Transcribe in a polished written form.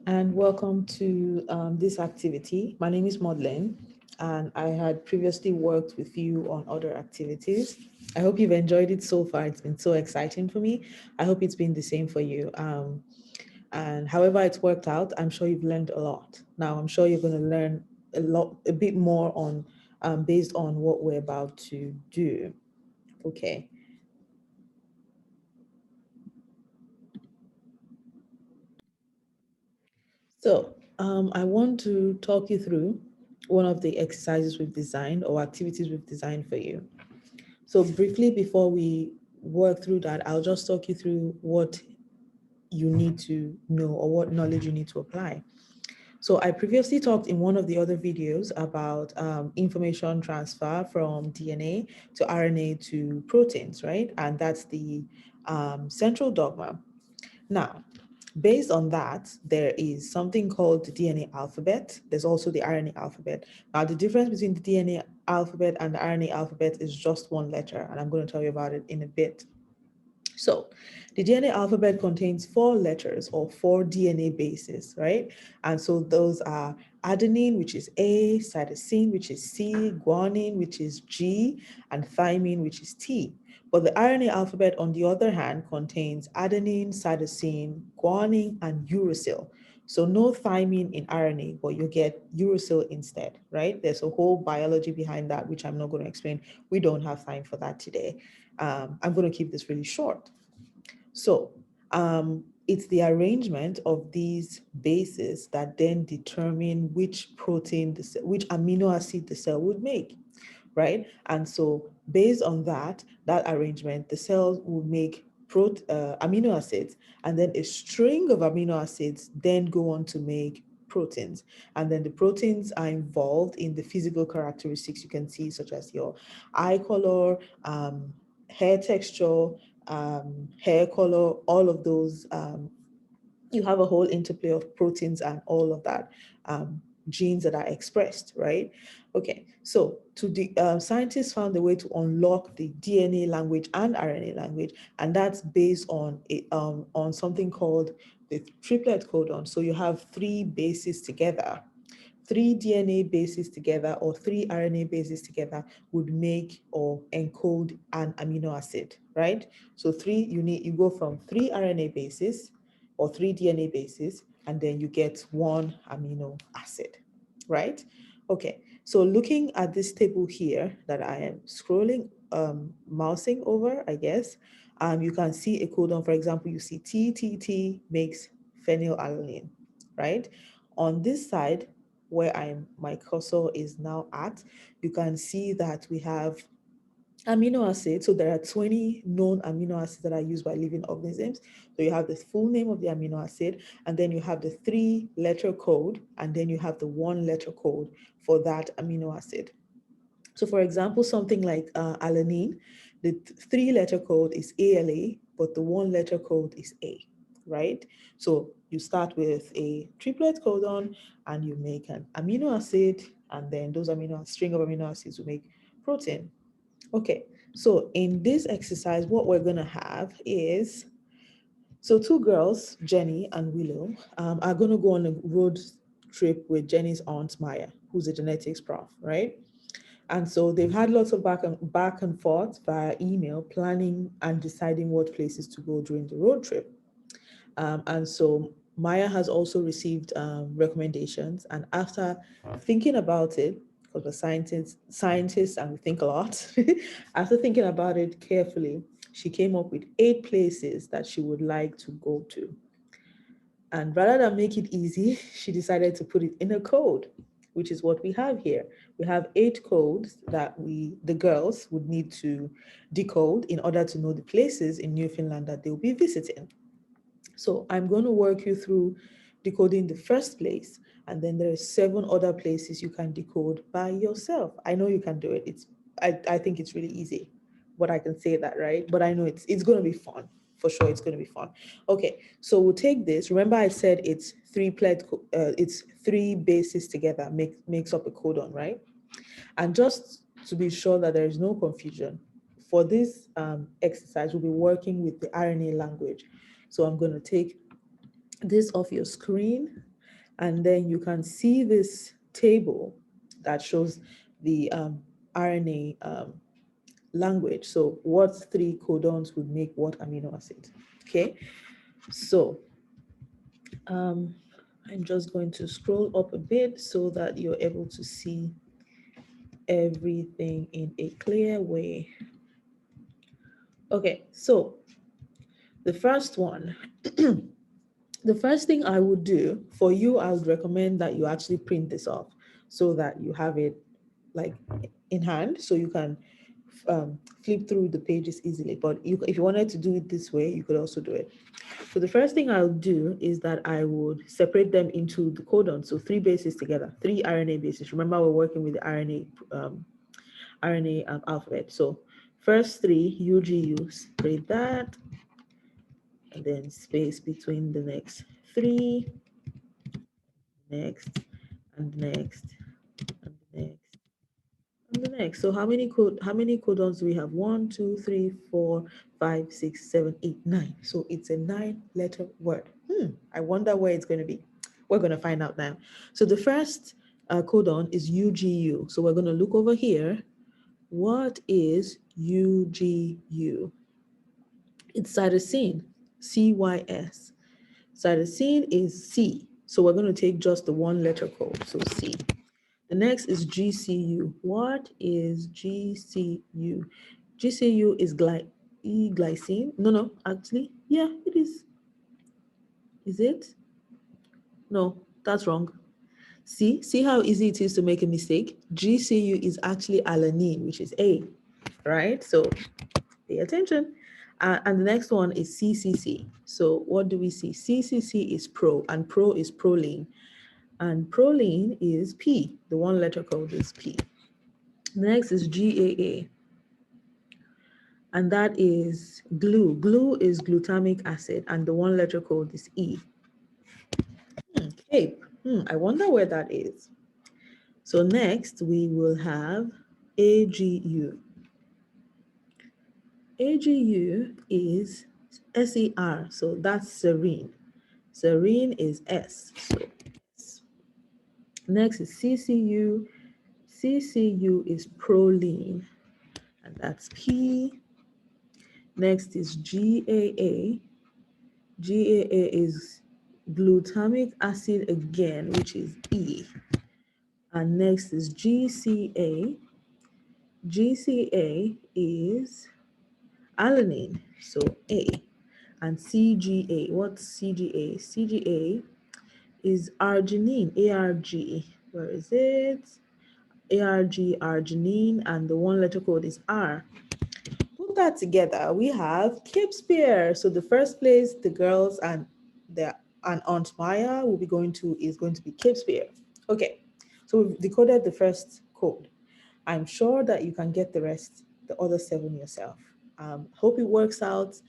and welcome to this activity. My name is Modeline, and I had previously worked with you on other activities. I hope you've enjoyed it so far. It's been so exciting for me. I hope it's been the same for you. And however it's worked out, I'm sure you've learned a lot. Now, I'm sure you're going to learn a bit more on based on what we're about to do. Okay. So I want to talk you through one of the exercises we've designed or activities we've designed for you. So briefly, before we work through that, I'll just talk you through what you need to know or what knowledge you need to apply. So I previously talked in one of the other videos about information transfer from DNA to RNA to proteins, right? And that's the central dogma. Now, based on that, there is something called the DNA alphabet. There's also the RNA alphabet. Now, the difference between the DNA alphabet and the RNA alphabet is just one letter, and I'm going to tell you about it in a bit. So, the DNA alphabet contains 4 letters or 4 DNA bases, right? And so those are adenine, which is A, cytosine, which is C, guanine, which is G, and thymine, which is T. But the RNA alphabet, on the other hand, contains adenine, cytosine, guanine, and uracil. So no thymine in RNA, but you get uracil instead, right? There's a whole biology behind that, which I'm not going to explain. We don't have time for that today. I'm going to keep this really short. So it's the arrangement of these bases that then determine which protein, which amino acid the cell would make, right? And so based on that arrangement, the cells will make amino acids, and then a string of amino acids then go on to make proteins. And then the proteins are involved in the physical characteristics you can see, such as your eye color, hair texture, hair color, all of those. You have a whole interplay of proteins and all of that, genes that are expressed, right? Okay, so scientists found a way to unlock the DNA language and RNA language, and that's based on something called the triplet codon. So you have 3 bases together. 3 DNA bases together or 3 RNA bases together would make or encode an amino acid, right? So you go from 3 RNA bases or 3 DNA bases, and then you get 1 amino acid, right? Okay, so looking at this table here that I am scrolling, mousing over, I guess, you can see a codon. For example, you see T makes phenylalanine, right? On this side, where my cursor is now at, you can see that we have amino acids. So there are 20 known amino acids that are used by living organisms. So you have the full name of the amino acid, and then you have the 3-letter code, and then you have the 1-letter code for that amino acid. So for example, something like alanine, the 3-letter code is ALA, but the 1-letter code is A, right? So you start with a triplet codon and you make an amino acid, and then those string of amino acids will make protein. Okay, so in this exercise, what we're gonna have is, so 2 girls, Jenny and Willow, are gonna go on a road trip with Jenny's aunt Maya, who's a genetics prof, right? And so they've had lots of back and forth via email, planning and deciding what places to go during the road trip. And so Maya has also received recommendations. And after thinking about it, because we're scientists and we think a lot, after thinking about it carefully, she came up with 8 places that she would like to go to. And rather than make it easy, she decided to put it in a code, which is what we have here. We have 8 codes that the girls would need to decode in order to know the places in Newfoundland that they'll be visiting. So I'm going to work you through decoding the first place, and then there are 7 other places you can decode by yourself. I know you can do it. I think it's really easy, but I can say that, right? But I know it's going to be fun. For sure, it's going to be fun. Okay, so we'll take this. Remember, I said it's 3 bases together makes up a codon, right? And just to be sure that there is no confusion, for this exercise, we'll be working with the RNA language. So I'm going to take this off your screen, And then you can see this table that shows the RNA language. So what 3 codons would make what amino acid? Okay, so I'm just going to scroll up a bit so that you're able to see everything in a clear way. Okay, so the first one, the first thing I would do for you, I would recommend that you actually print this off so that you have it like in hand so you can flip through the pages easily. But if you wanted to do it this way, you could also do it. So the first thing I'll do is that I would separate them into the codons. So 3 bases together, 3 RNA bases. Remember, we're working with the RNA alphabet. So first 3 UGU, separate that, and then space between the next 3, next, and next, and next, and the next. So how many codons do we have? 1, 2, 3, 4, 5, 6, 7, 8, 9. So it's a 9-letter word. I wonder where it's going to be. We're going to find out now. So the first codon is UGU. So we're going to look over here. What is UGU? It's cytosine, CYS. Cytosine is C. So we're going to take just the 1-letter code, so C. The next is GCU. What is GCU? GCU is glycine. No, actually, yeah, it is. Is it? No, that's wrong. See how easy it is to make a mistake? GCU is actually alanine, which is A, right? So pay attention. And the next one is CCC. So what do we see? CCC is pro, and pro is proline. And proline is P. The 1-letter code is P. Next is GAA. And that is glue. Glue is glutamic acid, and the 1-letter code is E. Cape. I wonder where that is. So next we will have AGU. AGU is SER, so that's serine. Serine is S. So next is CCU. CCU is proline, and that's P. Next is GAA. GAA is glutamic acid again, which is E. And next is GCA. GCA is alanine, so A. And CGA, what's CGA? CGA is arginine, ARG. Where is it? ARG, arginine, and the 1-letter code is R. Put that together, we have Cape Spear. So the first place the girls and Aunt Maya will be going to is going to be Cape Spear. Okay, so we've decoded the first code. I'm sure that you can get the rest, the other 7 yourself. Hope it works out.